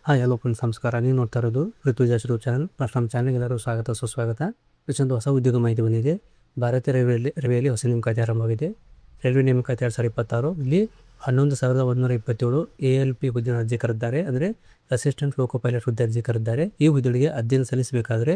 Hi hello friends, ನಮಸ್ಕಾರ. ನೀವು ನೋಡ್ತಾ ಇರೋದು ಋತುಜಾಸ್ ಯೂಟ್ಯೂಬ್ ಚಾನಲ್. ಫಸ್ಟ್ ನಮ್ಮ ಚಾನಲ್ಗೆ ಎಲ್ಲರೂ ಸ್ವಾಗತ ಸುಸ್ವಾಗತ. ಇದೊಂದು ಹೊಸ ಉದ್ಯೋಗ ಮಾಹಿತಿ ಬಂದಿದೆ. ಭಾರತೀಯ ರೈಲ್ವೆಯಲ್ಲಿ ಹೊಸ ನೇಮಕಾತಿ ಆರಂಭವಾಗಿದೆ. ರೈಲ್ವೆ ನೇಮಕಾತಿ 2026 ಇಲ್ಲಿ 11,127 ALP ಹುದ್ದೆ ಅರ್ಜಿ ಕರೆದಿದ್ದಾರೆ. ಅಂದರೆ ಅಸಿಸ್ಟೆಂಟ್ ಲೋಕೋ ಪೈಲಟ್ ಹುದ್ದೆ ಅರ್ಜಿ ಕರೆದಿದ್ದಾರೆ. ಈ ಹುದ್ದೆಗಳಿಗೆ ಅರ್ಜಿಯನ್ನು ಸಲ್ಲಿಸಬೇಕಾದ್ರೆ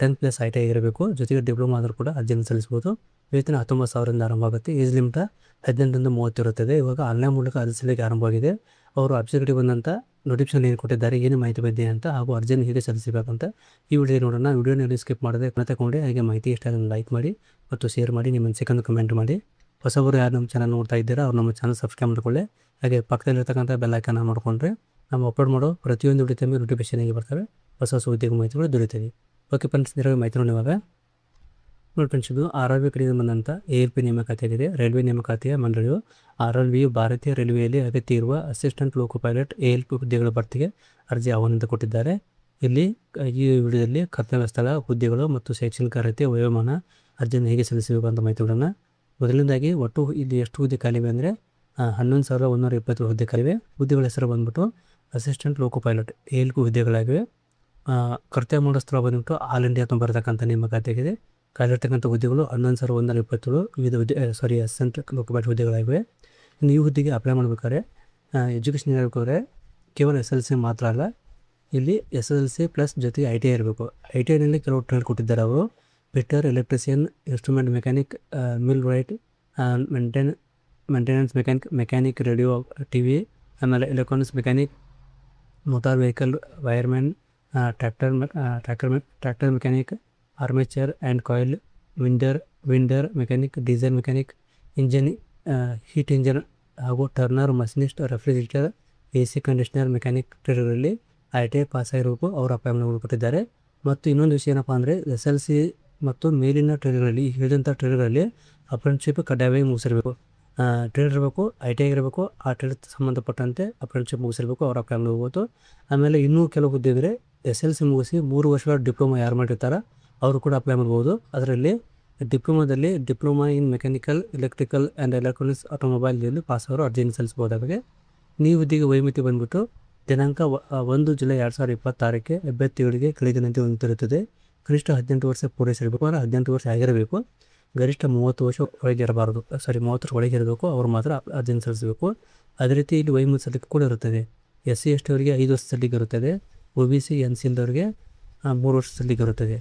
10+ ITI ಇರಬೇಕು. ಜೊತೆಗೆ ಡಿಪ್ಲೊಮಾ ಆದರೂ ಕೂಡ ಅರ್ಜಿಯನ್ನು ಸಲ್ಲಿಸಬಹುದು. ವೇತನ 19,000ರಿಂದ ಆರಂಭ ಆಗುತ್ತೆ. ಏಜ್ ಲಿಮಿಟ್ 18ರಿಂದ 30 ಇರುತ್ತದೆ. ಇವಾಗ ಆನ್ಲೈನ್ ಮೂಲಕ ಅರ್ಜಿ ಸಲ್ಲಿಕೆ ಆರಂಭವಾಗಿದೆ. ಅವರು ವೆಬ್ಸೈಟ್ಗೆ ಬಂದಂಥ ನೋಟಿಫಿಕೇಶನ್ ಏನು ಕೊಟ್ಟಿದ್ದಾರೆ, ಏನು ಮಾಹಿತಿ ಬಂದಿದೆ ಅಂತ, ಹಾಗೂ ಅರ್ಜಿಯನ್ನು ಹೇಗೆ ಸಲ್ಲಿಸಬೇಕಂತ ಈ ವಿಡಿಯೋ ನೋಡೋಣ. ವಿಡಿಯೋನಲ್ಲಿ ಸ್ಕಿಪ್ ಮಾಡದೆ ತಗೊಂಡು ಹಾಗೆ ಮಾಹಿತಿ ಇಷ್ಟ ಲೈಕ್ ಮಾಡಿ ಮತ್ತು ಶೇರ್ ಮಾಡಿ, ನಿಮ್ಮ ಅನಿಸಿಕೆಯನ್ನು ಕಮೆಂಟ್ ಮಾಡಿ. ಹೊಸಬರು ಯಾರು ನಮ್ಮ ಚಾನಲ್ ನೋಡ್ತಾ ಇದ್ದೀರಾ ಅವ್ರು ನಮ್ಮ ಚಾನಲ್ ಸಬ್ಸ್ಕ್ರೈಬ್ ಮಾಡಿಕೊಳ್ಳಿ. ಹಾಗೆ ಪಕ್ಕದಲ್ಲಿರ್ತಕ್ಕಂಥ ಬೆಲ್ ಐಕಾನ್ ಮಾಡಿಕೊಂಡ್ರೆ ನಾವು ಅಪ್ಲೋಡ್ ಮಾಡೋ ಪ್ರತಿಯೊಂದು ವಿಡಿಯೋ ತಮಗೆ ನೋಟಿಫಿಕೇಶನ್ ಆಗಿ ಬರ್ತವೆ. ಹೊಸ ಉದ್ಯೋಗ ಮಾಹಿತಿಗಳು ದೊರೆಯುತ್ತದೆ. ಓಕೆ ಫ್ರೆಂಡ್ಸ್, ಇದರ ಮಾಹಿತಿ ನೋಡಿ. ಇವಾಗ ನೋಡಿ ಫ್ರೆಂಡ್ಸ್, ಇದು RRB ಕಡೆಯಿಂದ ಬಂದಂಥ ALP ನೇಮಕಾತಿ ಆಗಿದೆ. ರೈಲ್ವೆ ನೇಮಕಾತಿಯ ಮಂಡಳಿಯು RRB ಭಾರತೀಯ ರೈಲ್ವೆಯಲ್ಲಿ ಅಗತ್ಯ ಇರುವ ಅಸಿಸ್ಟೆಂಟ್ ಲೋಕೋ ಪೈಲಟ್ ALP ಹುದ್ದೆಗಳ ಭರ್ತಿಗೆ ಅರ್ಜಿ ಆಹ್ವಾನ ಕೊಟ್ಟಿದ್ದಾರೆ. ಇಲ್ಲಿ ಈ ವಿಡಿಯೋದಲ್ಲಿ ಕರ್ತವ್ಯ ಸ್ಥಳ, ಹುದ್ದೆಗಳು ಮತ್ತು ಶೈಕ್ಷಣಿಕ ಅರ್ಹತೆ, ವಯೋಮಾನ, ಅರ್ಜಿಯನ್ನು ಹೇಗೆ ಸಲ್ಲಿಸಬೇಕು ಅಂತ ಮಾಹಿತಿಗಳನ್ನು. ಮೊದಲನೇದಾಗಿ ಒಟ್ಟು ಇಲ್ಲಿ ಎಷ್ಟು ಹುದ್ದೆ ಖಾಲಿವೆ ಅಂದರೆ 11,127 ಹುದ್ದೆ ಖಾಲಿವೆ. ಹುದ್ದೆಗಳ ಹೆಸರು ಬಂದ್ಬಿಟ್ಟು ಅಸಿಸ್ಟೆಂಟ್ ಲೋಕೋ ಪೈಲಟ್ ALP ಹುದ್ದೆಗಳಾಗಿವೆ. ಕರ್ತವ್ಯ ಮಾಡೋ ಸ್ಥಳ ಬಂದ್ಬಿಟ್ಟು ಆಲ್ ಇಂಡಿಯಾ ತುಂಬ ಬರತಕ್ಕಂಥ ನೇಮಕಾತಿ ಆಗಿದೆ. ಖಾಲಿರ್ತಕ್ಕಂಥ ಹುದ್ದೆಗಳು 11,127 ವಿವಿಧ ಅಸಿಸ್ಟೆಂಟ್ ಲೋಕೋ ಪೈಲಟ್ ಹುದ್ದೆಗಳಾಗಿವೆ. ಇನ್ನು ಈ ಹುದ್ದೆಗೆ ಅಪ್ಲೈ ಮಾಡಬೇಕಾದ್ರೆ ಎಜುಕೇಷನ್ ಇರಬೇಕಾದ್ರೆ ಕೇವಲ SSLC ಮಾತ್ರ ಅಲ್ಲ, ಇಲ್ಲಿ SSLC ಪ್ಲಸ್ ಜೊತೆಗೆ ITI ಇರಬೇಕು. ITIನಲ್ಲಿ ಕೆಲವು ಟ್ರೇಡ್ ಕೊಟ್ಟಿದ್ದಾರೆ ಅವರು. Fitter, electrician, instrument mechanic, millwright, maintenance mechanic, radio TV, ಆಮೇಲೆ electronics mechanic, motor vehicle wireman, tractor mechanic, armature and coil, winder mechanic, diesel mechanic, engine, heat engine ಹಾಗೂ turner, machinist, refrigerator, AC conditioner mechanic ಟ್ರೇಡ್ಗಳಲ್ಲಿ ITI pass ಆಗಿರಬೇಕು. ಅವರು apply ಕೊಟ್ಟಿದ್ದಾರೆ. ಮತ್ತು ಇನ್ನೊಂದು ವಿಷಯ ಏನಪ್ಪ ಅಂದರೆ SSLC ಮತ್ತು ಮೇಲಿನ ಟ್ರೇಡ್ಗಳಲ್ಲಿ, ಹೇಳಿದಂಥ ಟ್ರೇಡ್ಗಳಲ್ಲಿ ಅಪ್ರೆಂಟಿಸ್ಶಿಪ್ ಕಡ್ಡಾಯವಾಗಿ ಮುಗಿಸಿರಬೇಕು. ಟ್ರೇಡ್ ಇರಬೇಕು, ITI ಇರಬೇಕು, ಆ ಟ್ರೇಡ್ ಸಂಬಂಧಪಟ್ಟಂತೆ ಅಪ್ರೆಂಟಿಸ್ಶಿಪ್ ಮುಗಿಸಿರಬೇಕು. ಅವ್ರು ಅಪ್ಲೈ ಮಾಡ್ಬೋದು. ಆಮೇಲೆ ಇನ್ನೂ ಕೆಲವು ಹುದ್ದೆ ಇದ್ದರೆ SSLC ಮುಗಿಸಿ 3 ವರ್ಷಗಳ ಡಿಪ್ಲೊಮಾ ಯಾರು ಮಾಡಿರ್ತಾರೆ ಅವರು ಕೂಡ ಅಪ್ಲೈ ಮಾಡ್ಬೋದು. ಅದರಲ್ಲಿ ಡಿಪ್ಲೊಮಾದಲ್ಲಿ diploma in mechanical, electrical and electronics, ಆಟೋಮೊಬೈಲ್ನಲ್ಲಿ ಪಾಸ್ ಅವರು ಅರ್ಜಿಯನ್ನು ಸಲ್ಲಿಸಬಹುದಾಗಿದೆ. ನೀವು ಹುದ್ದೆಗೆ ವಯೋಮಿತಿ ಬಂದುಬಿಟ್ಟು ದಿನಾಂಕ 1 ಜುಲೈ 2026ಕ್ಕೆ ಅಭ್ಯರ್ಥಿಗಳಿಗೆ ಕೆಳಗಿನಂತೆ ಹೊಂದಿರುತ್ತದೆ. ಕನಿಷ್ಠ 18 ವರ್ಷ ಪೂರೈಸಿರಬೇಕು, ಅಂದರೆ 18 ವರ್ಷ ಆಗಿರಬೇಕು. ಗರಿಷ್ಠ 30 ವರ್ಷ ಒಳಗೆ ಇರಬಾರ್ದು, 30 ವರ್ಷ ಒಳಗೆ ಇರಬೇಕು. ಅವರು ಮಾತ್ರ ಅರ್ಜಿಯನ್ನು ಸಲ್ಲಿಸಬೇಕು. ಅದೇ ರೀತಿ ಇಲ್ಲಿ ವಯೋಮಿತಿ ಸಲ್ಲಿಕೆ ಕೂಡ ಇರುತ್ತದೆ. SC ST ಅವರಿಗೆ 5 ವರ್ಷ ಸಲ್ಲಿಕೆ ಇರುತ್ತದೆ. OBC NC ಇದ್ದವರಿಗೆ 3 ವರ್ಷ ಸಲ್ಲಿಕೆ ಇರುತ್ತದೆ.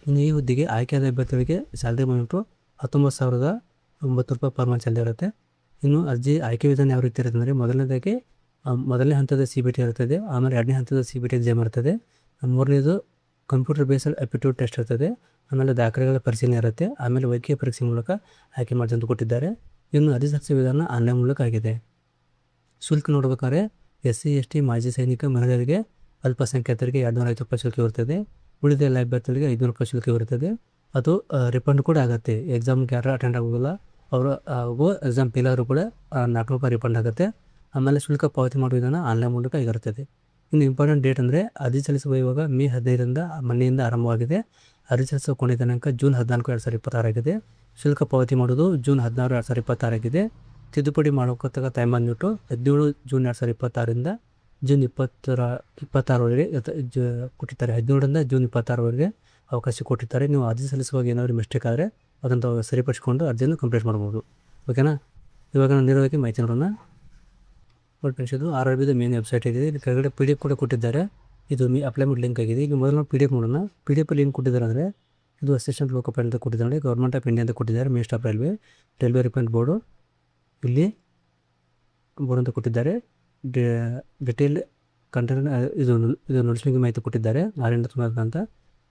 ಇನ್ನು ಈ ಹುದ್ದೆಗೆ ಆಯ್ಕೆಯಾದ ಅಭ್ಯರ್ಥಿಗಳಿಗೆ ಸ್ಯಾಲ್ರಿ ಬಂದ್ಬಿಟ್ಟು 19,009 ರೂಪಾಯಿ ಪರ್ ಮಂತ್ ಸ್ಯಾಲ್ರಿ ಇರುತ್ತೆ. ಇನ್ನು ಅರ್ಜಿ ಆಯ್ಕೆ ವಿಧಾನ ಯಾವ ರೀತಿ ಇರುತ್ತೆ ಅಂದರೆ ಮೊದಲನೇ ಹಂತದ CBT ಇರ್ತದೆ. ಆಮೇಲೆ 2ನೇ ಹಂತದ CBT ಎಕ್ಸಾಮ್ ಇರ್ತದೆ. 3ನೇದು ಕಂಪ್ಯೂಟರ್ ಬೇಸ್ಡ್ ಆಪ್ಟಿಟ್ಯೂಡ್ ಟೆಸ್ಟ್ ಇರ್ತದೆ. ಆಮೇಲೆ ದಾಖಲೆಗಳ ಪರಿಶೀಲನೆ ಇರುತ್ತೆ. ಆಮೇಲೆ ವೈದ್ಯಕೀಯ ಪರೀಕ್ಷೆ ಮೂಲಕ ಆಯ್ಕೆ ಮಾಡಿ ಅಂತ ಕೊಟ್ಟಿದ್ದಾರೆ. ಇನ್ನು ಅರ್ಜಿ ಸಲ್ಲಿಸುವ ವಿಧಾನ ಆನ್ಲೈನ್ ಮೂಲಕ ಆಗಿದೆ. ಶುಲ್ಕ ನೋಡ್ಬೇಕಾದ್ರೆ SC ST ಮಾಜಿ ಸೈನಿಕ ಮಹಿಳೆಯರಿಗೆ, ಅಲ್ಪಸಂಖ್ಯಾತರಿಗೆ 250 ರೂಪಾಯಿ ಶುಲ್ಕ ಇರುತ್ತದೆ. ಉಳಿದ ಎಲ್ಲ ಅಭ್ಯರ್ಥಿಗಳಿಗೆ 500 ರೂಪಾಯಿ ಶುಲ್ಕ ಇರುತ್ತದೆ. ಅದು ರಿಫಂಡ್ ಕೂಡ ಆಗುತ್ತೆ. ಎಕ್ಸಾಮ್ಗೆ ಯಾರು ಅಟೆಂಡ್ ಆಗೋದಿಲ್ಲ ಅವರು ಎಕ್ಸಾಮ್ ಫೇಲ್ ಆದರೂ ಕೂಡ 400 ರೂಪಾಯಿ ರಿಫಂಡ್ ಆಗುತ್ತೆ. ಆಮೇಲೆ ಶುಲ್ಕ ಪಾವತಿ ಮಾಡುವ ವಿಧಾನ ಆನ್ಲೈನ್ ಮೂಲಕ ಆಗಿರುತ್ತದೆ. ಇನ್ನು ಇಂಪಾರ್ಟೆಂಟ್ ಡೇಟ್ ಅಂದರೆ ಅರ್ಜಿ ಸಲ್ಲಿಸುವ ಇವಾಗ ಮೇ 15ರಿಂದ ಮೊನ್ನೆಯಿಂದ ಆರಂಭವಾಗಿದೆ. ಅರ್ಜಿ ಸಲ್ಲಿಸುವ ಕೊನೆಯ ದಿನಾಂಕ ಜೂನ್ 14, 2026 ಆಗಿದೆ. ಶುಲ್ಕ ಪಾವತಿ ಮಾಡೋದು ಜೂನ್ 16, 2026 ಆಗಿದೆ. ತಿದ್ದುಪಡಿ ಮಾಡೋಕ್ಕಂತ ಟೈಮ್ ಬಂದ್ಬಿಟ್ಟು 17 ಜೂನ್ 2026ರಿಂದ ಜೂನ್ 26ರವರೆಗೆ ಕೊಟ್ಟಿದ್ದಾರೆ. 17ರಿಂದ ಜೂನ್ 26ರವರೆಗೆ ಅವಕಾಶ ಕೊಟ್ಟಿದ್ದಾರೆ. ನೀವು ಅರ್ಜಿ ಸಲ್ಲಿಸುವಾಗ ಏನಾದರೂ ಮಿಸ್ಟೇಕ್ ಆದರೆ ಅದನ್ನು ಸರಿಪಡಿಸಿಕೊಂಡು ಅರ್ಜಿಯನ್ನು ಕಂಪ್ಲೀಟ್ ಮಾಡ್ಬೋದು. ಓಕೆನಾ? ಇವಾಗ ನಾನು ನೇರವಾಗಿ ಮಾಹಿತಿ ನೋಡೋಣ. ಇದು RRBದ ಮೇನ್ ವೆಬ್ಸೈಟ್ ಇದೆ. ಇಲ್ಲಿ ಕೆಳಗಡೆ PDF ಕೂಡ ಕೊಟ್ಟಿದ್ದಾರೆ. ಇದು ಅಪ್ಲೈ ಮಾಡಿ ಲಿಂಕ್ ಆಗಿದೆ. ಈಗ ಮೊದಲು ನಾವು PDF ನೋಡೋಣ. PDF ಏನು ಕೊಟ್ಟಿದ್ದಾರೆ ಅಂದರೆ ಇದು ಅಸಿಸ್ಟೆಂಟ್ ಲೋಕೋ ಪೈಲಟ್ ಅಂತ ಕೊಟ್ಟಿದ್ದಾರೆ. ಗೌರ್ಮೆಂಟ್ ಆಫ್ ಇಂಡಿಯಾ ಅಂತ ಕೊಟ್ಟಿದ್ದಾರೆ. Minister of railway recruitment board ಇಲ್ಲಿ ಬೋರ್ಡ್ ಅಂತ ಕೊಟ್ಟಿದ್ದಾರೆ. ಡಿಟೇಲ್ಡ್ ಕಂಟೆಂಟ್ ಇದು ನೋಟಿಫಿಕೇಶನ್ ಮಾಹಿತಿ ಕೊಟ್ಟಿದ್ದಾರೆ. 6ರಿಂದ 9 ಅಂತ.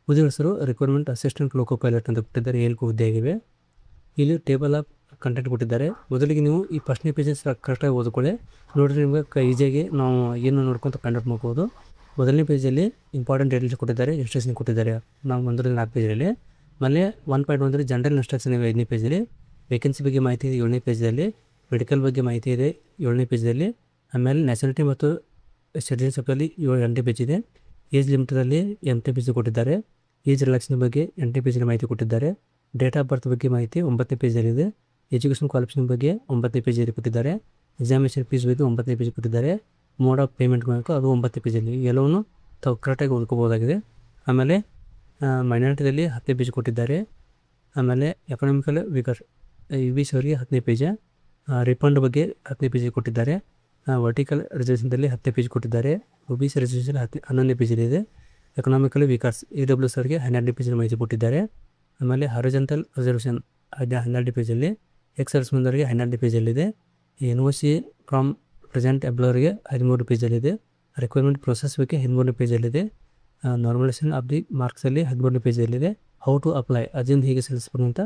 ಹುದ್ದೆ ಹೆಸರು ರಿಕ್ವೈರ್ಮೆಂಟ್ ಅಸಿಸ್ಟೆಂಟ್ ಲೋಕೋ ಪೈಲಟ್ ಅಂತ ಕೊಟ್ಟಿದ್ದಾರೆ. 7 ಹುದ್ದೆ ಆಗಿವೆ. ಇಲ್ಲಿ ಟೇಬಲ್ ಆಫ್ ಕಂಟೆಂಟ್ ಕೊಟ್ಟಿದ್ದಾರೆ. ಮೊದಲಿಗೆ ನೀವು ಈ ಫಸ್ಟ್ನೇ ಪೇಜಸ್ ಕರೆಕ್ಟಾಗಿ ಓದ್ಕೊಳ್ಳಿ. ನೋಡಿದ್ರೆ ನಿಮಗೆ ಈಸಿಯಾಗಿ ನಾವು ಏನು ನೋಡ್ಕೊತ ಕಂಡಕ್ಟ್ ಮಾಡ್ಬೋದು. ಮೊದಲನೇ ಪೇಜಲ್ಲಿ ಇಂಪಾರ್ಟೆಂಟ್ ಡೀಟೇಲ್ಸ್ ಕೊಟ್ಟಿದ್ದಾರೆ, ಇನ್ಸ್ಟ್ರಕ್ಷನ್ ಕೊಟ್ಟಿದ್ದಾರೆ. ನಾವು 4 ಪೇಜಲ್ಲಿ. ಆಮೇಲೆ 1.1 ಅಂದರೆ ಜನರಲ್ ಇನ್ಸ್ಟ್ರಕ್ಷನ್ ಇದೆ 5ನೇ ಪೇಜಲ್ಲಿ. ವೇಕೆನ್ಸಿ ಬಗ್ಗೆ ಮಾಹಿತಿ ಇದೆ 7ನೇ ಪೇಜಲ್ಲಿ. ಮೆಡಿಕಲ್ ಬಗ್ಗೆ ಮಾಹಿತಿ ಇದೆ 7ನೇ ಪೇಜಲ್ಲಿ. ಆಮೇಲೆ ನ್ಯಾಷನಾಲಿಟಿ ಮತ್ತು ಸಿಟಿಜನ್ಶಿಪ್ಪಲ್ಲಿ 8ನೇ ಪೇಜ್ ಇದೆ. ಏಜ್ ಲಿಮಿಟಲ್ಲಿ 8ನೇ ಪೇಜ್ ಕೊಟ್ಟಿದ್ದಾರೆ. ಏಜ್ ರಿಲ್ಯಾಕ್ಸೇಷನ್ ಬಗ್ಗೆ 8ನೇ ಪೇಜಲ್ಲಿ ಮಾಹಿತಿ ಕೊಟ್ಟಿದ್ದಾರೆ. ಡೇಟ್ ಆಫ್ ಬರ್ತ್ ಬಗ್ಗೆ ಮಾಹಿತಿ 9ನೇ ಪೇಜಲ್ಲಿದೆ. ಎಜುಕೇಷನ್ ಕ್ವಾಲಿಫಿಕೇಷನ್ ಬಗ್ಗೆ 9ನೇ ಪೇಜಲ್ಲಿ ಕೊಟ್ಟಿದ್ದಾರೆ. ಎಕ್ಸಾಮಿನೇಷನ್ ಫೀಸ್ ಬಗ್ಗೆ 9ನೇ ಪೇಜ್ ಕೊಟ್ಟಿದ್ದಾರೆ. ಮೋಡ್ ಆಫ್ ಪೇಮೆಂಟ್ ಮಾಡಬೇಕು, ಅದು 9 ಪೇಜಲ್ಲಿ. ಎಲ್ಲವನ್ನೂ ತಾವು ಕರೆಕ್ಟಾಗಿ ಓದ್ಕೋಬೋದಾಗಿದೆ. ಆಮೇಲೆ ಮೈನಾರಿಟಿದಲ್ಲಿ 10 ಪೇಜ್ ಕೊಟ್ಟಿದ್ದಾರೆ. ಆಮೇಲೆ ಎಕನಾಮಿಕಲ್ ವೀಕರ್ UBC ಅವರಿಗೆ 10 ಪೇಜ, ರಿಫಂಡ್ ಬಗ್ಗೆ 10 ಪೇಜ್ ಕೊಟ್ಟಿದ್ದಾರೆ. ವರ್ಟಿಕಲ್ ರಿಸರ್ವೇಷನ್ದಲ್ಲಿ 10 ಪೇಜ್ ಕೊಟ್ಟಿದ್ದಾರೆ. OBC ರಿಸರ್ವೇಷನ್ 11 ಪೇಜಲ್ಲಿದೆ. ಎಕನಾಮಿಕಲ್ ವೀಕರ್ಸ್ EWS ಅವರಿಗೆ 12 ಪೇಜ್ ಮಾಹಿತಿ ಕೊಟ್ಟಿದ್ದಾರೆ. ಆಮೇಲೆ ಹಾರಿಜಾಂಟಲ್ ರಿಸರ್ವೇಷನ್ 12 ಪೇಜಲ್ಲಿ, ಎಕ್ಸ್ ಸರ್ವಿಸ್ಮೆನ್ದವರಿಗೆ 12 ಪೇಜಲ್ಲಿದೆ. NOC ಫ್ರಮ್ ಪ್ರೆಸೆಂಟ್ ಎಂಪ್ಲಾಯರ್ಗೆ 13 ಪೇಜಲ್ಲಿದೆ. ರಿಕ್ವೈರ್ಮೆಂಟ್ ಪ್ರೊಸೆಸ್ ಬಗ್ಗೆ 13 ಪೇಜಲ್ಲಿದೆ. ನಾರ್ಮಲೈಸೇಷನ್ ಆಫ್ ದಿ ಮಾರ್ಕ್ಸಲ್ಲಿ 13 ಪೇಜಲ್ಲಿದೆ. ಹೌ ಟು ಅಪ್ಲೈ ಅರ್ಜಿಯನ್ನು ಹೇಗೆ ಸಲ್ಲಿಸಬೇಕು ಅಂತ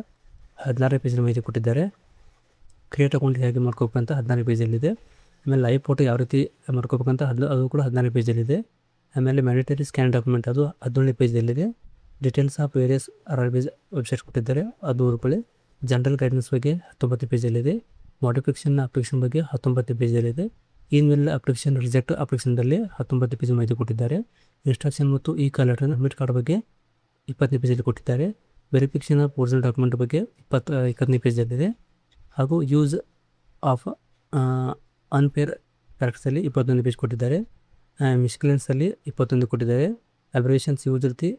16 ಪೇಜ್ ಮಾಹಿತಿ ಕೊಟ್ಟಿದ್ದಾರೆ. ಕ್ರಿಯೇಟ್ ಅಕೌಂಟ್ ಹೇಗೆ ಮಾಡ್ಕೋಬೇಕಂತ 14 ಪೇಜಲ್ಲಿದೆ. ಆಮೇಲೆ ಲೈವ್ ಫೋಟೋ ಯಾವ ರೀತಿ ಮಾಡ್ಕೋಬೇಕಂತ ಅದು ಕೂಡ 14 ಪೇಜಲ್ಲಿದೆ. ಆಮೇಲೆ ಮ್ಯಾಂಡೇಟರಿ ಸ್ಕ್ಯಾನ್ ಡಾಕ್ಯುಮೆಂಟ್ ಅದು 17 ಪೇಜಲ್ಲಿದೆ. Details of various RRBs website ಕೊಟ್ಟಿದ್ದಾರೆ, ಅದು ರೂಪಾಯಿ. ಜನರಲ್ ಗೈಡೆನ್ಸ್ ಬಗ್ಗೆ 19 ಪೇಜಲ್ಲಿದೆ. ಮಾಡಿಫಿಕೇಷನ್ ಅಪ್ಲಿಕೇಶನ್ ಬಗ್ಗೆ 19 ಪೇಜಲ್ಲಿದೆ. ಇಮೇಲ್ ಅಪ್ಲಿಕೇಶನ್ ರಿಜೆಕ್ಟ್ ಅಪ್ಲಿಕೇಶನ್ದಲ್ಲಿ 19 ಪೇಜ್ ಮಾಹಿತಿ ಕೊಟ್ಟಿದ್ದಾರೆ. ಇನ್ಸ್ಟ್ರಕ್ಷನ್ ಮತ್ತು ಕಾಲ್ ಲೆಟರ್ ಅಡ್ಮಿಟ್ ಕಾರ್ಡ್ ಬಗ್ಗೆ 20 ಪೇಜಲ್ಲಿ ಕೊಟ್ಟಿದ್ದಾರೆ. ವೆರಿಫಿಕೇಷನ್ ಆಫ್ ಒರಿಜಿನಲ್ ಡಾಕ್ಯುಮೆಂಟ್ ಬಗ್ಗೆ 21 ಪೇಜಲ್ಲಿದೆ. ಹಾಗೂ ಯೂಸ್ ಆಫ್ ಅನ್ಫೇರ್ ಫ್ಯಾಕ್ಟ್ಸಲ್ಲಿ 21 ಪೇಜ್ ಕೊಟ್ಟಿದ್ದಾರೆ. ಮಿಸ್ಕ್ಲೆನ್ಸಲ್ಲಿ 21 ಕೊಟ್ಟಿದ್ದಾರೆ. ಅಬ್ರಿವೇಷನ್ಸ್ ಯೂಸ್ ಇರ್ತಿ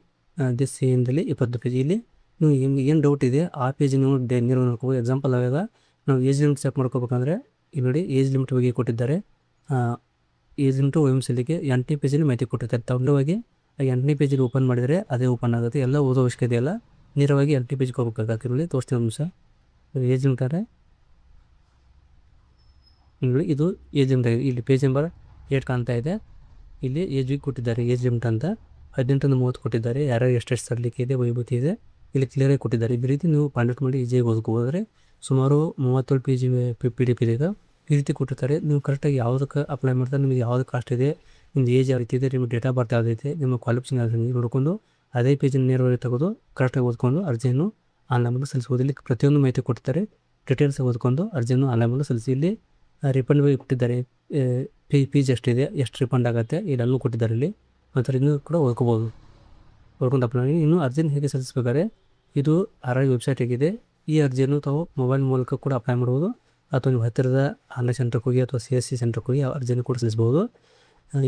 ದಿಸ್ ಇಂದಲ್ಲಿ 20 ಪೇಜ್. ಇಲ್ಲಿ ನೀವು ಏನು ಡೌಟ್ ಇದೆ ಆ ಪೇಜ್ ನೀವು ನೀವು ನೋಡ್ಕೋಬೋದು. ಎಕ್ಸಾಂಪಲ್ ಆವಾಗ ನಾವು ಏಜ್ ಲಿಮಿಟ್ ಚೆಕ್ ಮಾಡ್ಕೋಬೇಕಂದ್ರೆ ಇಲ್ಲಿ ನೋಡಿ ಏಜ್ ಲಿಮಿಟ್ ಬಗ್ಗೆ ಕೊಟ್ಟಿದ್ದಾರೆ. ಏಜ್ ಲಿಮಿಟು OMCಲಿಗೆ 8ನೇ ಪೇಜಲ್ಲಿ ಮಾಹಿತಿ ಕೊಟ್ಟಿರ್ತಾರೆ. ತಗೊಂಡೋಗಿ 8ನೇ ಪೇಜಲ್ಲಿ ಓಪನ್ ಮಾಡಿದರೆ ಅದೇ ಓಪನ್ ಆಗುತ್ತೆ. ಎಲ್ಲ ಓದೋ ಅವಶ್ಯಕತೆ ಇಲ್ಲ, ನೇರವಾಗಿ 8ನೇ ಪೇಜ್ಗೆ ಹೋಗ್ಬೇಕಾಗತ್ತೆ. ಇಲ್ಲಿ ತೋರಿಸ್ತೀನಿ ಒಂದು ನಿಮಿಷ. ಏಜ್ ಲಿಮಿಟ್ ಅಂದರೆ ನೋಡಿ ಇದು ಏಜ್ ಲಿಮಿಟ್ ಆಗಿದೆ. ಇಲ್ಲಿ ಪೇಜ್ ನಂಬರ್ 8 ಕಾಣ್ತಾ ಇದೆ. ಇಲ್ಲಿ ಏಜ್ ಕೊಟ್ಟಿದ್ದಾರೆ, ಏಜ್ ಲಿಮಿಟ್ ಅಂತ 18 30 ಕೊಟ್ಟಿದ್ದಾರೆ. ಯಾರ್ಯಾರು ಎಷ್ಟೆಷ್ಟು ಸರಲಿಕ್ಕೆ ಇದೆ, ವೈಭೂತಿ ಇದೆ, ಇಲ್ಲಿ ಕ್ಲಿಯರಾಗಿ ಕೊಟ್ಟಿದ್ದಾರೆ. ಈ ರೀತಿ ನೀವು ಪಾಯಿಂಟ್ ಮಾಡಿ ಈಜಿಯಾಗಿ ಓದ್ಕೋಬೋದ್ರೆ ಸುಮಾರು 37 ಪೇಜ್ PDF ಇದೆ. ಈ ರೀತಿ ಕೊಟ್ಟಿರ್ತಾರೆ. ನೀವು ಕರೆಕ್ಟಾಗಿ ಯಾವುದಕ್ಕೆ ಅಪ್ಲೈ ಮಾಡ್ತಾರೆ, ನಿಮಗೆ ಯಾವ್ದು ಕಾಸ್ಟ್ ಇದೆ, ನಿಮ್ದು ಏಜ್ ಯಾವ ರೀತಿ ಇದೆ, ನಿಮ್ಮ ಡೇಟ್ ಆಫ್ ಬರ್ತ್ ಯಾವುದೈತೆ, ನಿಮ್ಮ ಕ್ವಾಲಿಫಿಕೇಷನ್ ಯಾವ್ದು ನೋಡ್ಕೊಂಡು ಅದೇ ಪೇಜನ್ನು ನೇರವಾಗಿ ತೆಗೆದು ಕರೆಕ್ಟಾಗಿ ಓದ್ಕೊಂಡು ಅರ್ಜಿಯನ್ನು ಆನ್ಲೈನ್ ಮೂಲಕ ಸಲ್ಲಿಸ್ಬೋದು. ಇಲ್ಲಿ ಪ್ರತಿಯೊಂದು ಮಾಹಿತಿ ಕೊಡ್ತಾರೆ. ಡೀಟೇಲ್ಸ್ ಓದ್ಕೊಂಡು ಅರ್ಜಿಯನ್ನು ಆನ್ಲೈನ್ ಮೂಲಕ ಸಲ್ಲಿಸಿ. ಇಲ್ಲಿ ರಿಫಂಡ್ ಬಗ್ಗೆ ಕೊಟ್ಟಿದ್ದಾರೆ. ಫೀಸ್ ಎಷ್ಟಿದೆ, ಎಷ್ಟು ರಿಫಂಡ್ ಆಗುತ್ತೆ, ಇದೆಲ್ಲೂ ಕೊಟ್ಟಿದ್ದಾರೆ. ಇಲ್ಲಿ ಮತ್ತು ಇನ್ನೂ ಕೂಡ ಓದ್ಕೋಬೋದು. ಓದ್ಕೊಂಡು ಅಪ್ಲೈ ಮಾಡಿ. ಇನ್ನು ಅರ್ಜಿನ ಹೇಗೆ ಸಲ್ಲಿಸ್ಬೇಕಾದ್ರೆ ಇದು RRB ವೆಬ್ಸೈಟ್ ಆಗಿದೆ. ಈ ಅರ್ಜಿಯನ್ನು ತಾವು ಮೊಬೈಲ್ ಮೂಲಕ ಕೂಡ ಅಪ್ಲೈ ಮಾಡ್ಬೋದು, ಅಥವಾ ನೀವು ಹತ್ತಿರದ ಆನ್ಲೈನ್ ಸೆಂಟ್ರಿಗೆ ಹೋಗಿ ಅಥವಾ CSC ಸೆಂಟ್ರಿಗೆ ಹೋಗಿ ಆ ಅರ್ಜಿಯನ್ನು ಕೂಡ ಸಲ್ಲಿಸ್ಬೋದು.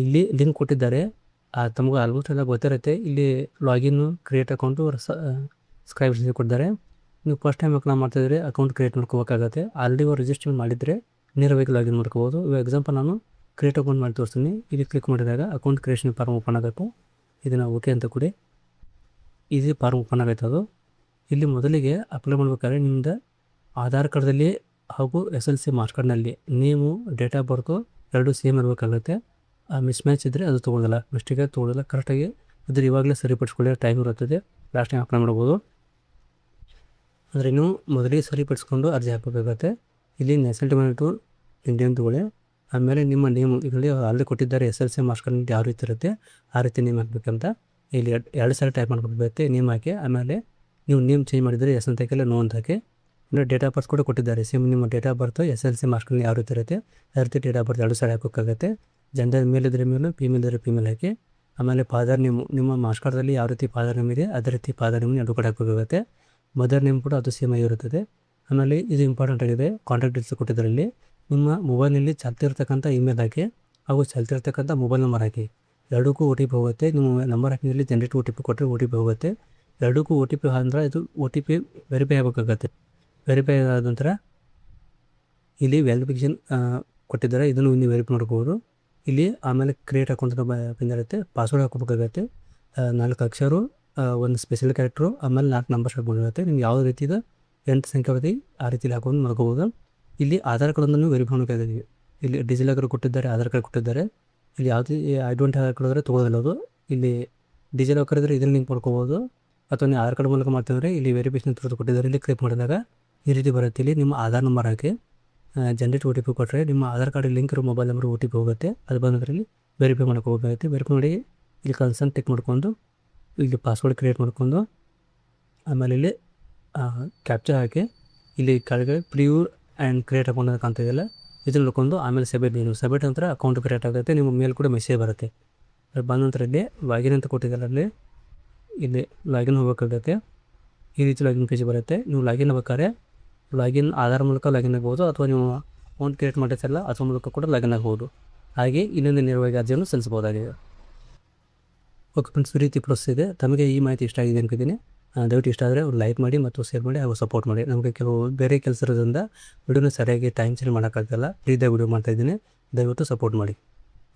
ಇಲ್ಲಿ ಲಿಂಕ್ ಕೊಟ್ಟಿದ್ದಾರೆ, ತಮಗೆ ಆಲ್ಮೋಸ್ಟ್ ಎಲ್ಲ ಗೊತ್ತಿರುತ್ತೆ. ಇಲ್ಲಿ ಲಾಗಿನ್ನು, ಕ್ರಿಯೇಟ್ ಅಕೌಂಟು, ಸಬ್ಸ್ಕ್ರೈಬ್ ಕೊಟ್ಟಿದ್ದಾರೆ. ನೀವು ಫಸ್ಟ್ ಟೈಮ್ ಅಪ್ಲೈ ಮಾಡ್ತಾಯಿದ್ರೆ ಅಕೌಂಟ್ ಕ್ರಿಯೇಟ್ ಮಾಡ್ಕೋಬೇಕಾಗತ್ತೆ. ಆಲ್ರೆಡಿ ಅವ್ರು ರಿಜಿಸ್ಟ್ರೇಷನ್ ಮಾಡಿದರೆ ನೇರವಾಗಿ ಲಾಗಿನ್ ಮಾಡ್ಕೋಬೋದು. ಇವಾಗ ಎಕ್ಸಾಂಪಲ್ ನಾನು ಕ್ರಿಯೇಟ್ ಅಕೌಂಟ್ ಮಾಡಿ ತೋರಿಸ್ತೀನಿ. ಇಲ್ಲಿ ಕ್ಲಿಕ್ ಮಾಡಿದಾಗ ಅಕೌಂಟ್ ಕ್ರಿಯೇಷನ್ ಫಾರ್ಮ್ ಓಪನ್ ಆಗಬೇಕು. ಇದನ್ನು ಓಕೆ ಅಂತ ಕೊಡಿ. ಇದು ಫಾರ್ಮ್ ಓಪನ್ ಆಗೈತೆ. ಅದು ಇಲ್ಲಿ ಮೊದಲಿಗೆ ಅಪ್ಲೈ ಮಾಡ್ಬೇಕಾದ್ರೆ ನಿಮ್ಮದು ಆಧಾರ್ ಕಾರ್ಡ್ದಲ್ಲಿ ಹಾಗೂ SLC ಮಾರ್ಕ್ಸ್ ಕಾರ್ಡ್ನಲ್ಲಿ ನೇಮು, ಡೇಟ್ ಆಫ್ ಬರ್ತು ಎರಡೂ ಸೇಮ್ ಇರಬೇಕಾಗುತ್ತೆ. ಆ ಮಿಸ್ಮ್ಯಾಚ್ ಇದ್ದರೆ ಅದು ತೊಗೊಳ್ಳೋದಿಲ್ಲ, ಮಿಸ್ಟೇಕಾಗಿ ತೊಗೊಳ್ಳೋದಿಲ್ಲ. ಕರೆಕ್ಟಾಗಿ ಇದ್ರೆ ಇವಾಗಲೇ ಸರಿಪಡಿಸ್ಕೊಳ್ಳೋ ಟೈಮ್ ಇರುತ್ತದೆ. ಲಾಸ್ಟ್ ಟೈಮ್ ಅಪ್ಲೈ ಮಾಡ್ಬೋದು. ಅಂದರೆ ನೀವು ಮೊದಲಿಗೆ ಸರಿಪಡಿಸ್ಕೊಂಡು ಅರ್ಜಿ ಹಾಕಬೇಕಾಗತ್ತೆ. ಇಲ್ಲಿ ನ್ಯಾಷನಾಲಿಟಿ ಬಂದ್ಬಿಟ್ಟು ಇಂಡಿಯನ್ ತೊಗೊಳ್ಳಿ. ಆಮೇಲೆ ನಿಮ್ಮ ನೇಮು ಇದರಲ್ಲಿ ಆಲ್ರೆಡಿ ಕೊಟ್ಟಿದ್ದಾರೆ. SLC ಮಾರ್ಕ್ಸ್ ಕಾರ್ಡ್ ಯಾವ ರೀತಿ ಇರುತ್ತೆ ಆ ರೀತಿ ನೇಮ್ ಹಾಕಬೇಕಂತ ಇಲ್ಲಿ 2 ಸಾರಿ ಟೈಪ್ ಮಾಡ್ಕೊಬೇಕು. ನೇಮ್ ಹಾಕಿ ಆಮೇಲೆ ನೀವು ನೇಮ್ ಚೇಂಜ್ ಮಾಡಿದರೆ ಎಸ್ ಅಂತ ಹಾಕಿಲ್ಲ, ನೋ ಅಂತ ಹಾಕಿ. ಅಂದರೆ ಡೇಟ್ ಆಫ್ ಬರ್ತ್ ಕೂಡ ಕೊಟ್ಟಿದ್ದಾರೆ. ಸೇಮ್ ನಿಮ್ಮ date of birth SLC marks card ಯಾವ ರೀತಿ ಇರುತ್ತೆ ಅದೇ ರೀತಿ ಡೇಟ್ ಆಫ್ ಬರ್ತ್ 2 ಸಾರಿ ಹಾಕೋಕ್ಕಾಗತ್ತೆ. ಜೆಂಡರ್ ಮೇಲ್ ಇದ್ದರೆ ಮೇಲು, ಫೀಮೇಲ್ ಇದ್ದರೆ ಫೀಮೇಲ್ ಹಾಕಿ. ಆಮೇಲೆ ಫಾದರ್ ನೇಮು ನಿಮ್ಮ ಮಾರ್ಕ್ಸ್ ಕಾರ್ಡ್ದಲ್ಲಿ ಯಾವ ರೀತಿ ಫಾದರ್ ನೇಮ್ ಇದೆ ಅದೇ ರೀತಿ ಫಾದರ್ ನೇಮ್ 2 ಕಡೆ ಹಾಕೋಬೇಕಾಗುತ್ತೆ. ಮದರ್ ನೇಮ್ ಕೂಡ ಅದು ಸೇಮ್ ಆಗಿರುತ್ತದೆ. ಆಮೇಲೆ ಇದು ಇಂಪಾರ್ಟೆಂಟ್ ಆಗಿದೆ, ಕಾಂಟ್ಯಾಕ್ಟ್ ಡೀಟೇಲ್ಸ್ ಕೊಟ್ಟಿದ್ದಾರೆ. ಇಲ್ಲಿ ನಿಮ್ಮ ಮೊಬೈಲ್ನಲ್ಲಿ ಚಾಲ್ತಿರ್ತಕ್ಕಂಥ ಇಮೇಲ್ ಹಾಕಿ ಹಾಗೂ ಚಾಲ್ತಿರ್ತಕ್ಕಂಥ ಮೊಬೈಲ್ ನಂಬರ್ ಹಾಕಿ. ಎರಡಕ್ಕೂ OTP ಹೋಗುತ್ತೆ. ನೀವು ನಂಬರ್ ಹಾಕಿದಲ್ಲಿ ಜನರೇಟ್ OTP ಕೊಟ್ಟರೆ OTP ಹೋಗುತ್ತೆ. ಎರಡಕ್ಕೂ OTP ಅಂದ್ರೆ ಇದು OTP ವೆರಿಫೈ ಆಗಬೇಕಾಗತ್ತೆ. ವೆರಿಫೈ ಆದ ನಂತರ ಇಲ್ಲಿ ವೆರಿಫಿಕೇಷನ್ ಕೊಟ್ಟಿದ್ದಾರೆ, ಇದನ್ನು ನೀವು ವೆರಿಫೈ ಮಾಡ್ಕೋಬೋದು. ಇಲ್ಲಿ ಆಮೇಲೆ ಕ್ರಿಯೇಟ್ ಅಕೌಂಟ್ ಬಂದಿರುತ್ತೆ. ಪಾಸ್ವರ್ಡ್ ಹಾಕೋಬೇಕಾಗತ್ತೆ. 4 ಅಕ್ಷರ, 1 ಸ್ಪೆಷಲ್ ಕ್ಯಾರೆಕ್ಟ್ರು, ಆಮೇಲೆ 4 ನಂಬರ್ಸ್ ಹಾಕ್ಕೊಂಡಿರುತ್ತೆ. ನಿಮ್ಗೆ ಯಾವ ರೀತಿದು 8 ಸಂಖ್ಯಾವಧಿ ಆ ರೀತಿಲಿ ಹಾಕೊಂಡು ಮಾಡ್ಕೋಬೋದು. ಇಲ್ಲಿ ಆಧಾರ್ ಕಾರ್ಡನ್ನು ವೆರಿಫೈ ಮಾಡಬೇಕಾಗಿದೆ. ಇಲ್ಲಿ ಡಿಜಿಲಾಕರ್ ಕೊಟ್ಟಿದ್ದಾರೆ, ಆಧಾರ್ ಕಾರ್ಡ್ ಕೊಟ್ಟಿದ್ದಾರೆ. ಇಲ್ಲಿ ಯಾವುದೇ ಐಡೆಂಟಿ ಆಧಾರ್ ಕಾರ್ಡ್ ಆದರೆ ತೊಗೊಳ್ಳೋದಿಲ್ಲ ಅದು. ಇಲ್ಲಿ ಡಿಜಿಲಾಕರ್ ಇದ್ದರೆ ಇದನ್ನು ಲಿಂಕ್ ಮಾಡ್ಕೋಬೋದು, ಅಥವಾ ನೀವು ಆಧಾರ್ ಕಾರ್ಡ್ ಮೂಲಕ ಮಾಡ್ತಿದ್ರೆ ಇಲ್ಲಿ ವೆರಿಫಿಕೇಷನ್ ಕೊಟ್ಟಿದ್ದಾರೆ. ಇಲ್ಲಿ ಕ್ಲಿಕ್ ಮಾಡಿದಾಗ ಈ ರೀತಿ ಬರುತ್ತೆ. ಇಲ್ಲಿ ನಿಮ್ಮ ಆಧಾರ್ ನಂಬರ್ ಹಾಕಿ ಜನರೇಟ್ OTP ಕೊಟ್ಟರೆ ನಿಮ್ಮ ಆಧಾರ್ ಕಾರ್ಡ್ ಲಿಂಕ್ ಇರೋ ಮೊಬೈಲ್ ನಂಬರ್ OTP ಹೋಗುತ್ತೆ. ಅದು ಬಂದ್ರಲ್ಲಿ ವೆರಿಫೈ ಮಾಡ್ಕೋಬೇಕಾಗುತ್ತೆ. ವೆರಿಫೈ ಮಾಡಿ ಇಲ್ಲಿ ಕನ್ಸರ್ನ್ ಟಿಕ್ ಮಾಡ್ಕೊಂಡು ಇಲ್ಲಿ ಪಾಸ್ವರ್ಡ್ ಕ್ರಿಯೇಟ್ ಮಾಡ್ಕೊಂಡು ಆಮೇಲೆ ಇಲ್ಲಿ ಕ್ಯಾಪ್ಚರ್ ಹಾಕಿ ಇಲ್ಲಿ ಕೆಳಗೆ ಪ್ರಿವ್ಯೂ ಆ್ಯಂಡ್ ಕ್ರಿಯೇಟ್ ಅಕೌಂಟ್ ಅಂತ ಕಾಣ್ತಿದೆಯಲ್ಲ ಇದನ್ನು ನೋಡ್ಕೊಂಡು ಆಮೇಲೆ ಸಬ್ಮಿಟ್ ನಂತರ ಅಕೌಂಟ್ ಕ್ರಿಯೇಟ್ ಆಗುತ್ತೆ. ನಿಮ್ಮ ಮೇಲ್ ಕೂಡ ಮೆಸೇಜ್ ಬರುತ್ತೆ. ಅದು ಬಂದ ನಂತರ ಇಲ್ಲಿ ಲಾಗಿನ್ ಅಂತ ಕೊಟ್ಟಿದ್ದಾರೆ. ಇಲ್ಲಿ ಲಾಗಿನ್ ಹೋಗಬೇಕಾಗುತ್ತೆ. ಈ ರೀತಿ ಲಾಗಿನ್ ಪೇಜ್ ಬರುತ್ತೆ. ನೀವು ಲಾಗಿನ್ ಆಗ್ಬೇಕಾದ್ರೆ ಲಾಗಿನ್ ಆಧಾರ್ ಮೂಲಕ ಲಾಗಿನ್ ಆಗ್ಬೋದು, ಅಥವಾ ನೀವು ಅಕೌಂಟ್ ಕ್ರಿಯೇಟ್ ಮಾಡಿರ್ತಾರಲ್ಲ ಅದ್ರ ಮೂಲಕ ಕೂಡ ಲಾಗಿನ್ ಆಗ್ಬೋದು. ಹಾಗೆ ಇನ್ನೊಂದು ನೇರವಾಗಿ ಅರ್ಜಿಯನ್ನು ಸಲ್ಲಿಸಬಹುದಾಗಿದೆ. ಓಕೆ ಫ್ರೆಂಡ್ಸ್, ಈ ರೀತಿ ಪ್ರೋಸೆಸ್ ಇದೆ. ತಮಗೆ ಈ ಮಾಹಿತಿ ಇಷ್ಟ ಆಗಿದೆ ಅನ್ಕೋತೀನಿ. ದಯವಿಟ್ಟು ಇಷ್ಟ ಆದರೆ ಒಂದು ಲೈಕ್ ಮಾಡಿ ಮತ್ತು ಶೇರ್ ಮಾಡಿ ಹಾಗೂ ಸಪೋರ್ಟ್ ಮಾಡಿ. ನಮಗೆ ಕೆಲವು ಬೇರೆ ಕೆಲಸ ಇರೋದ್ರಿಂದ ವಿಡಿಯೋನ ಸರಿಯಾಗಿ ಟೈಮ್ ಸರಿ ಮಾಡೋಕ್ಕಾಗಲ್ಲ. ಫ್ರೀದಾಗಿ ವಿಡಿಯೋ ಮಾಡ್ತಾಯಿದ್ದೀನಿ, ದಯವಿಟ್ಟು ಸಪೋರ್ಟ್ ಮಾಡಿ.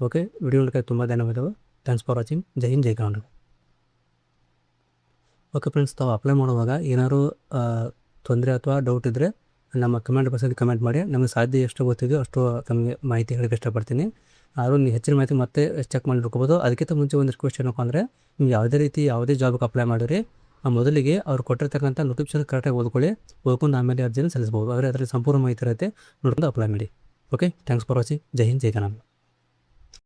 ಓಕೆ, ವಿಡಿಯೋ ನೋಡೋಕ್ಕೆ ತುಂಬ ಧನ್ಯವಾದಗಳು. Thanks for watching. Jai Hind, Jai Karnataka. Okay friends, ತಾವು ಅಪ್ಲೈ ಮಾಡುವಾಗ ಏನಾದ್ರು ತೊಂದರೆ ಅಥವಾ ಡೌಟ್ ಇದ್ದರೆ ನಮ್ಮ ಕಮೆಂಟ್ ಬಾಕ್ಸಲ್ಲಿ ಕಮೆಂಟ್ ಮಾಡಿ. ನಮಗೆ ಸಾಧ್ಯ ಎಷ್ಟು ಗೊತ್ತಿದೆಯೋ ಅಷ್ಟು ತಮಗೆ ಮಾಹಿತಿ ಹೇಳೋಕ್ಕೆ ಇಷ್ಟಪಡ್ತೀನಿ. ಆದರೂ ನೀವು ಹೆಚ್ಚಿನ ಮಾಹಿತಿ ಮತ್ತೆ ಚೆಕ್ ಮಾಡಿ ನೋಡ್ಕೋಬೋದು. ಅದಕ್ಕಿಂತ ಮುಂಚೆ ಒಂದಿಷ್ಟು ಕ್ವೆಶ್ಚನ್ ಏನಪ್ಪ ಅಂದರೆ, ನೀವು ಯಾವುದೇ ರೀತಿ ಯಾವುದೇ ಜಾಬ್ಗೆ ಅಪ್ಲೈ ಮಾಡಿರಿ, ಮೊದಲಿಗೆ ಅವ್ರು ಕೊಟ್ಟಿರ್ತಕ್ಕಂಥ ನೋಟಿಫಿಕೇಶನ್ ಕರೆಕ್ಟಾಗಿ ಓದ್ಕೊಂಡು ಆಮೇಲೆ ಅರ್ಜಿಯನ್ನು ಸಲ್ಲಿಸ್ಬೋದು. ಆದರೆ ಅದರಲ್ಲಿ ಸಂಪೂರ್ಣ ಮಾಹಿತಿ ಇರುತ್ತೆ, ನೋಡ್ಕೊಂಡು ಅಪ್ಲೈ ಮಾಡಿ. Okay, thanks for watching. Jai Hind, Jai Karnataka.